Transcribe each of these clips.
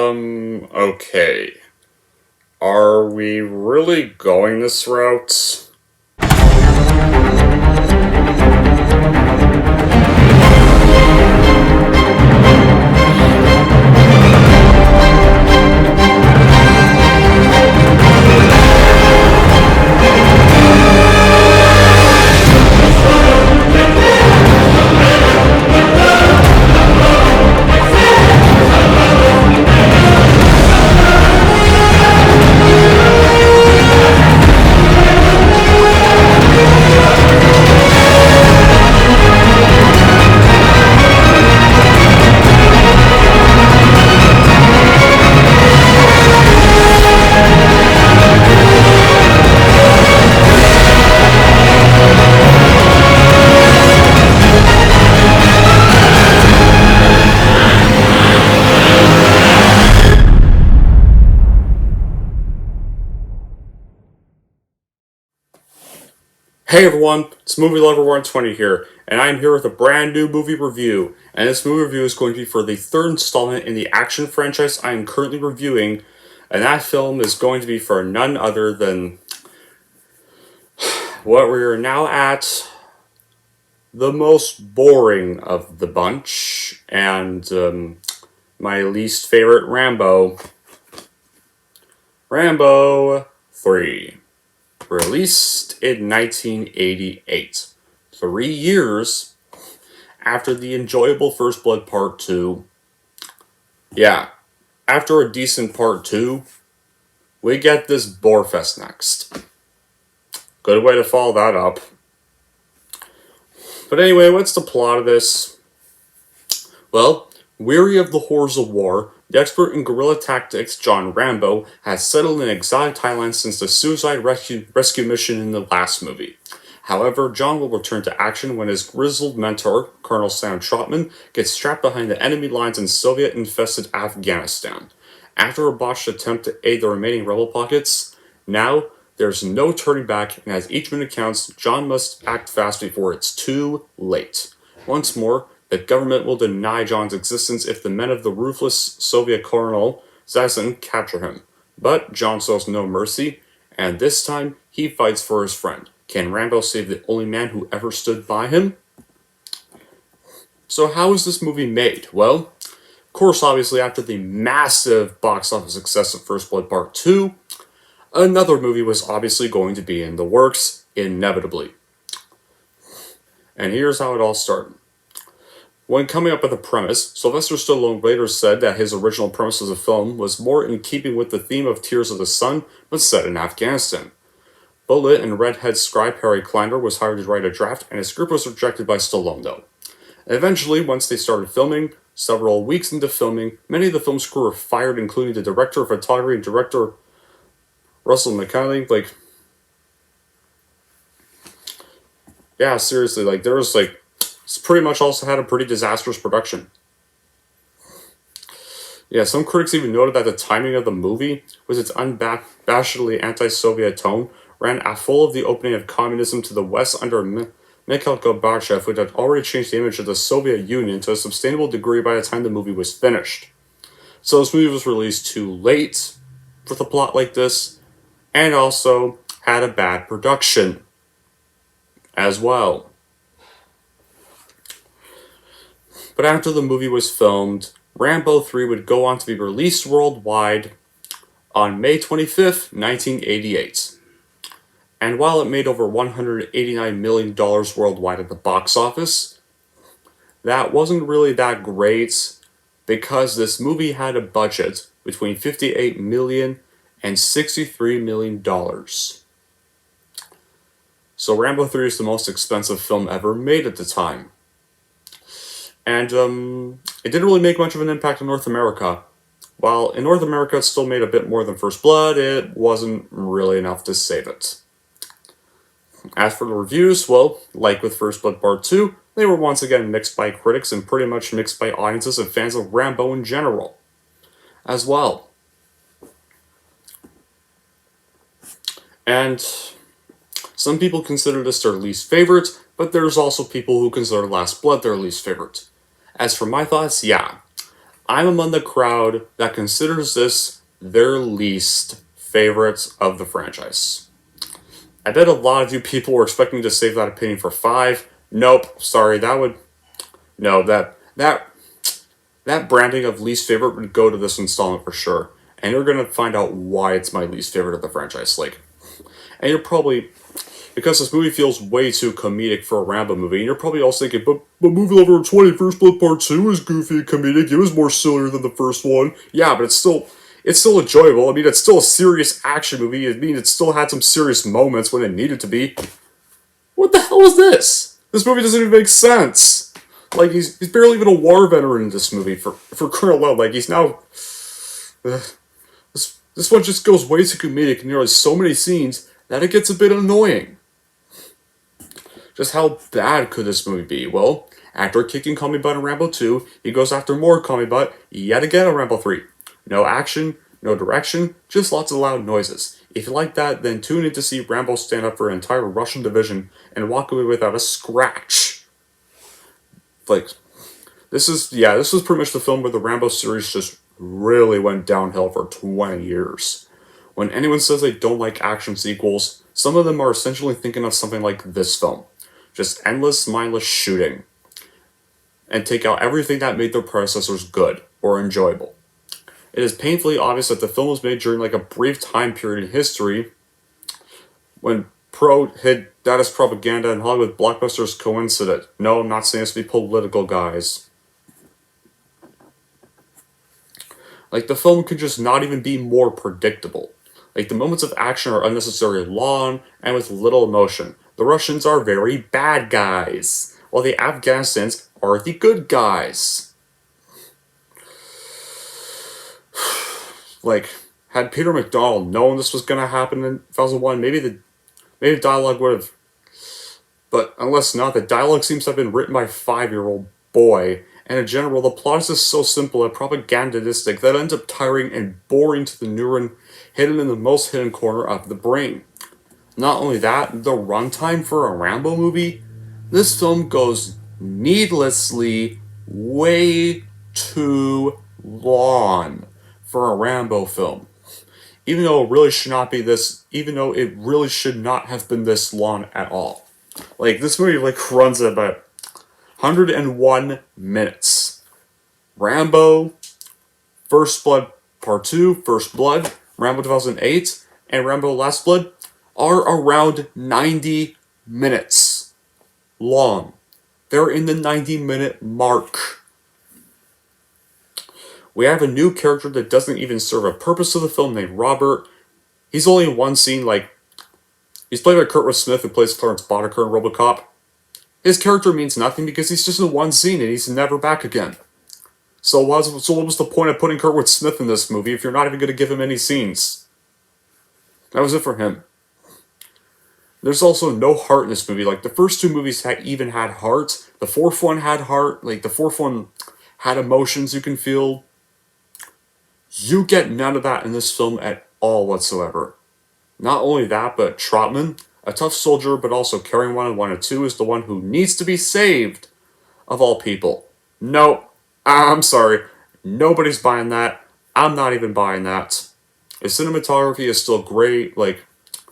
Okay. Are we really going this route? Hey everyone, it's Movie Lover 120 here, and I'm here with a brand new movie review. And this movie review is going to be for the third installment in the action franchise I am currently reviewing, and that film is going to be for none other than what we are now at, the most boring of the bunch, and my least favorite Rambo, Rambo 3. Released in 1988, 3 years after the enjoyable First Blood Part 2. Yeah, after a decent Part 2, we get this Borefest next. Good way to follow that up. But anyway, what's the plot of this? Well, weary of the horrors of war, the expert in guerrilla tactics John Rambo has settled in exotic Thailand since the suicide rescue mission in the last movie. However, John will return to action when his grizzled mentor, Colonel Sam Trotman, gets trapped behind the enemy lines in Soviet-infested Afghanistan. After a botched attempt to aid the remaining rebel pockets, now there's no turning back, and as each minute counts, John must act fast before it's too late. Once more, the government will deny John's existence if the men of the ruthless Soviet Colonel Zazin capture him. But John shows no mercy, and this time he fights for his friend. Can Rambo save the only man who ever stood by him? So how is this movie made? Well, of course, obviously after the massive box office success of First Blood Part 2, another movie was obviously going to be in the works, inevitably. And here's how it all started. When coming up with a premise, Sylvester Stallone later said that his original premise of the film was more in keeping with the theme of Tears of the Sun, but set in Afghanistan. Bullet and redhead scribe Harry Kleiner was hired to write a draft, and his script was rejected by Stallone, though. Eventually, once they started filming, several weeks into filming, many of the film's crew were fired, including the director of photography and director Russell McKinley. Yeah, seriously, there was, it's pretty much also had a pretty disastrous production. Yeah, some critics even noted that the timing of the movie, with its unabashedly anti-Soviet tone, ran full of the opening of communism to the West under Mikhail Gorbachev, which had already changed the image of the Soviet Union to a sustainable degree by the time the movie was finished. So this movie was released too late with a plot like this, and also had a bad production as well. But after the movie was filmed, Rambo 3 would go on to be released worldwide on May 25th, 1988. And while it made over $189 million worldwide at the box office, that wasn't really that great because this movie had a budget between $58 million and $63 million. So Rambo 3 is the most expensive film ever made at the time. And it didn't really make much of an impact in North America. While in North America it still made a bit more than First Blood, it wasn't really enough to save it. As for the reviews, well, like with First Blood Part 2, they were once again mixed by critics and pretty much mixed by audiences and fans of Rambo in general, as well. And some people consider this their least favorite, but there's also people who consider Last Blood their least favorite. As for my thoughts, yeah, I'm among the crowd that considers this their least favorite of the franchise. I bet a lot of you people were expecting to save that opinion for 5. Nope, sorry, that would no that branding of least favorite would go to this installment for sure. And you're gonna find out why it's my least favorite of the franchise. And you're probably because this movie feels way too comedic for a Rambo movie, and you're probably also thinking, but movie level 20, First Blood Part 2 was goofy and comedic, it was more sillier than the first one. Yeah, but it's still enjoyable. I mean, it's still a serious action movie. I mean, it still had some serious moments when it needed to be. What the hell is this? This movie doesn't even make sense. Like, he's barely even a war veteran in this movie for Colonel Love. Like, he's now... this one just goes way too comedic in nearly so many scenes that it gets a bit annoying. Just how bad could this movie be? Well, after kicking Call Me Butt in Rambo 2, he goes after more Call Me Butt yet again in Rambo 3. No action, no direction, just lots of loud noises. If you like that, then tune in to see Rambo stand up for an entire Russian division and walk away without a scratch. Like, this was pretty much the film where the Rambo series just really went downhill for 20 years. When anyone says they don't like action sequels, some of them are essentially thinking of something like this film. Just endless, mindless shooting. And take out everything that made their predecessors good or enjoyable. It is painfully obvious that the film was made during like a brief time period in history when pro hit status propaganda and Hollywood blockbusters coincided. No, I'm not saying this to be political, guys. Like, the film could just not even be more predictable. Like, the moments of action are unnecessarily long and with little emotion. The Russians are very bad guys, while the Afghanistans are the good guys. Like, had Peter McDonald known this was going to happen in 2001, maybe the dialogue would have... But unless not, the dialogue seems to have been written by a 5-year-old boy, and in general, the plot is just so simple and propagandistic that it ends up tiring and boring to the neuron hidden in the most hidden corner of the brain. Not only that, the runtime for a Rambo movie, this film goes needlessly way too long for a Rambo film. Even though it really should not be this, even though it really should not have been this long at all. Like, this movie, like, runs at about 101 minutes. Rambo, First Blood Part 2, First Blood, Rambo 2008, and Rambo Last Blood are around 90 minutes long. They're in the 90-minute mark. We have a new character that doesn't even serve a purpose to the film named Robert. He's only in one scene, like, he's played by Kurtwood Smith, who plays Clarence Boddicker in RoboCop. His character means nothing because he's just in one scene and he's never back again. So what was the point of putting Kurtwood Smith in this movie if you're not even going to give him any scenes? That was it for him. There's also no heart in this movie. Like, the first 2 movies even had heart. The fourth one had heart. Like, the fourth one had emotions you can feel. You get none of that in this film at all whatsoever. Not only that, but Trotman, a tough soldier but also caring one and wanted two, is the one who needs to be saved, of all people. Nope. I'm sorry. Nobody's buying that. I'm not even buying that. The cinematography is still great. Like,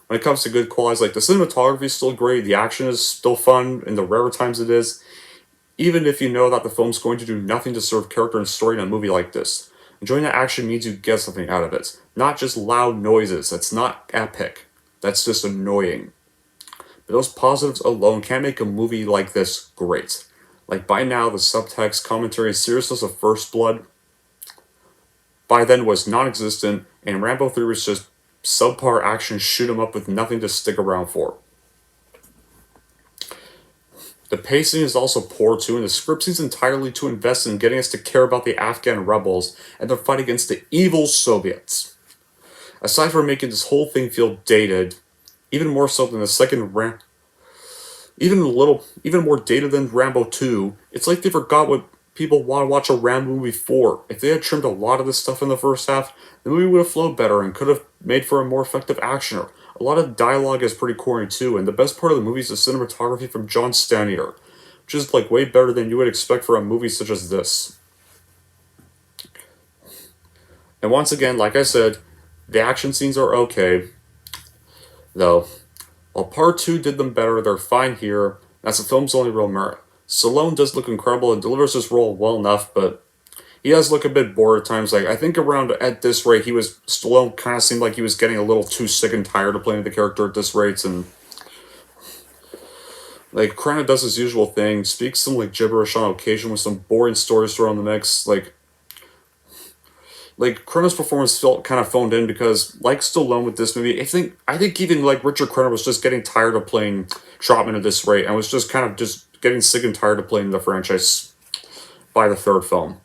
when it comes to good qualities, like, the cinematography is still great, the action is still fun, in the rare times it is. Even if you know that the film's going to do nothing to serve character and story in a movie like this. Enjoying the action means you get something out of it. Not just loud noises. That's not epic. That's just annoying. But those positives alone can't make a movie like this great. Like, by now, the subtext, commentary, and seriousness of First Blood by then was non-existent, and Rambo 3 was just subpar action shoot 'em up with nothing to stick around for. The pacing is also poor too, and the script seems entirely too invested in getting us to care about the Afghan rebels and their fight against the evil Soviets. Aside from making this whole thing feel dated, even more so than the second even more dated than Rambo 2, it's like they forgot what people want to watch a Rambo movie for. If they had trimmed a lot of this stuff in the first half, the movie would have flowed better and could have made for a more effective actioner. A lot of dialogue is pretty corny too, and the best part of the movie is the cinematography from John Stanier, which is like way better than you would expect for a movie such as this. And once again, like I said, the action scenes are okay, though. While Part 2 did them better, they're fine here. That's the film's only real merit. Stallone does look incredible and delivers his role well enough, but he does look a bit bored at times. Like, I think around at this rate, Stallone kind of seemed like he was getting a little too sick and tired of playing the character at this rate, and like, Crenna does his usual thing, speaks some like gibberish on occasion with some boring stories thrown in the mix. Like Cronenberg's performance felt kind of phoned in because, like Stallone with this movie, I think even like Richard Crenna was just getting tired of playing Trotman at this rate, and was just kind of just getting sick and tired of playing the franchise by the third film.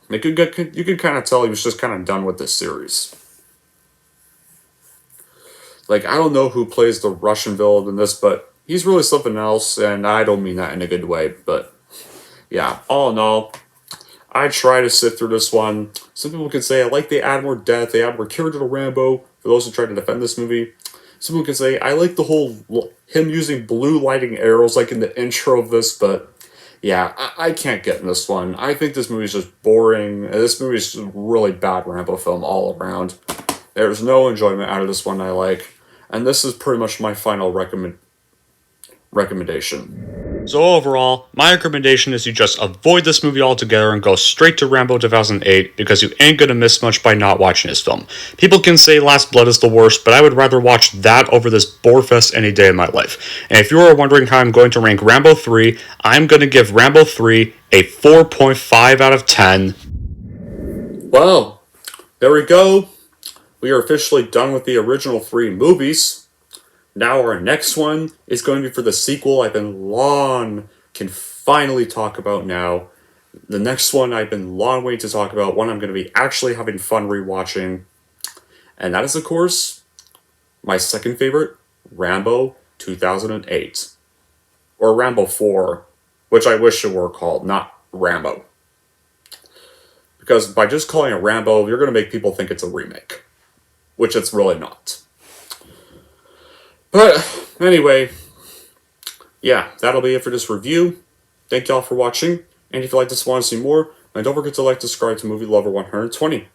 You could kind of tell he was just kind of done with this series. Like, I don't know who plays the Russian villain in this, but he's really something else, and I don't mean that in a good way. But yeah, all in all, I try to sit through this one. Some people can say I like they add more depth, they add more character to Rambo, for those who try to defend this movie. Some people can say I like the whole him using blue lighting arrows like in the intro of this, but yeah, I can't get in this one. I think this movie is just boring. This movie is just a really bad Rambo film all around. There's no enjoyment out of this one I like. And this is pretty much my final recommendation. So overall, my recommendation is you just avoid this movie altogether and go straight to Rambo 2008 because you ain't gonna miss much by not watching this film. People can say Last Blood is the worst, but I would rather watch that over this borefest any day of my life. And if you are wondering how I'm going to rank Rambo 3, I'm gonna give Rambo 3 a 4.5 out of 10. Well, there we go. We are officially done with the original 3 movies. Now our next one is going to be for the sequel I've been can finally talk about now. The next one I've been long waiting to talk about, one I'm going to be actually having fun rewatching. And that is, of course, my second favorite, Rambo 2008. Or Rambo 4, which I wish it were called, not Rambo. Because by just calling it Rambo, you're going to make people think it's a remake. Which it's really not. But anyway, yeah, that'll be it for this review. Thank y'all for watching, and if you like this want to see more, then don't forget to like, subscribe to Movie Lover 120.